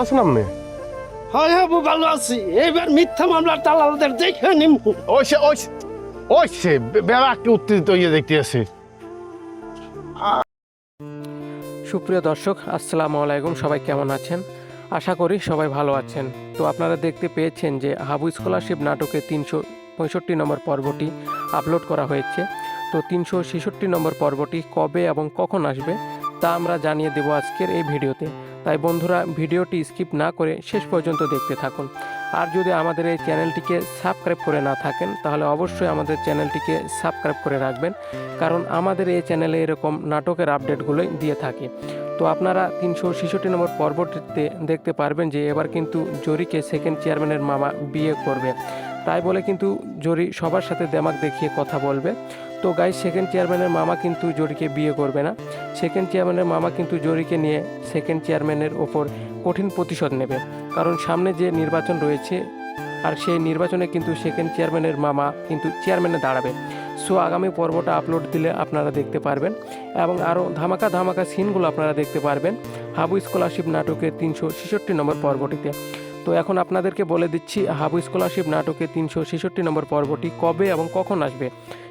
আছেন আপনি? হয় হ্যাঁ ভালো আছি। এইবার মিথ্যা মামলার দালালদের দেখে নিম। ওই সে বেলা একটু উত্তেজিত হয়ে দেখতে আছে। সুপ্রিয় দর্শক, আসসালামু আলাইকুম। সবাই কেমন আছেন? আশা করি সবাই ভালো আছেন। তো আপনারা দেখতে পেয়েছেন যে হাবু স্কলারশিপ নাটকের 365 নম্বর পর্বটি আপলোড করা হয়েছে। তো 366 নম্বর পর্বটি কবে এবং কখন আসবে তা আমরা জানিয়ে দেব আজকের এই ভিডিওতে। তাই বন্ধুরা, ভিডিওটি স্কিপ না করে শেষ পর্যন্ত দেখতে থাকুন। আর যদি আমাদের এই চ্যানেলটিকে সাবস্ক্রাইব করে না থাকেন তাহলে অবশ্যই আমাদের চ্যানেলটিকে সাবস্ক্রাইব করে রাখবেন, কারণ আমাদের এই চ্যানেলে এরকম নাটকের আপডেটগুলোই দিয়ে থাকি। তো আপনারা 366 নম্বর পর্বটিতে দেখতে পারবেন যে এবার কিন্তু জরিকে সেকেন্ড চেয়ারম্যানের মামা বিয়ে করবে। তাই বলে কিন্তু জরি সবার সাথে দেমাক দেখিয়ে কথা বলবে। তো গাইস, সেকেন্ড চেয়ারম্যানের মামা কিন্তু জরিকে বিয়ে করবে না। সেকেন্ড চেয়ারম্যানের মামা কিন্তু জরিকে নিয়ে সেকেন্ড চেয়ারম্যানের ওপর কঠিন প্রতিশোধ নেবে, কারণ সামনে যে নির্বাচন রয়েছে আর সেই নির্বাচনে কিন্তু সেকেন্ড চেয়ারম্যানের মামা কিন্তু চেয়ারম্যানে দাঁড়াবে। সো আগামী পর্বটা আপলোড দিলে আপনারা দেখতে পারবেন এবং আরও ধামাকা ধামাকা সিনগুলো আপনারা দেখতে পারবেন হাবু স্কলারশিপ নাটকের 366 নম্বর পর্বটিতে। তো এখন আপনাদেরকে বলে দিচ্ছি হাবু স্কলারশিপ নাটকের 366 নম্বর পর্বটি কবে এবং কখন আসবে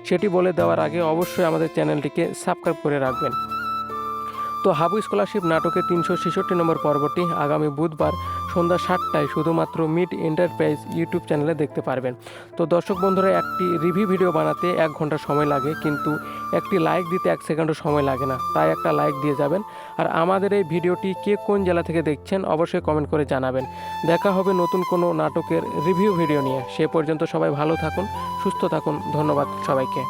সেটি বলে দেওয়ার আগে অবশ্যই আমাদের চ্যানেলটিকে সাবস্ক্রাইব করে রাখবেন। তো হাবু স্কলারশিপ নাটকের 366 নম্বর পর্বটি আগামী বুধবার সন্ধ্যা 7টায় শুধুমাত্র মিড এন্টারপ্রাইজ ইউটিউব চ্যানেলে দেখতে পারবেন। তো দর্শক বন্ধুরা, একটি রিভিউ ভিডিও বানাতে 1 ঘন্টা সময় লাগে, কিন্তু একটি লাইক দিতে 1 সেকেন্ডও সময় লাগে না। তাই একটা লাইক দিয়ে যাবেন। আর আমাদের এই ভিডিওটি কে কোন জেলা থেকে দেখছেন অবশ্যই কমেন্ট করে জানাবেন। দেখা হবে নতুন কোনো নাটকের রিভিউ ভিডিও নিয়ে। সে পর্যন্ত সবাই ভালো থাকুন, সুস্থ থাকুন। ধন্যবাদ সবাইকে।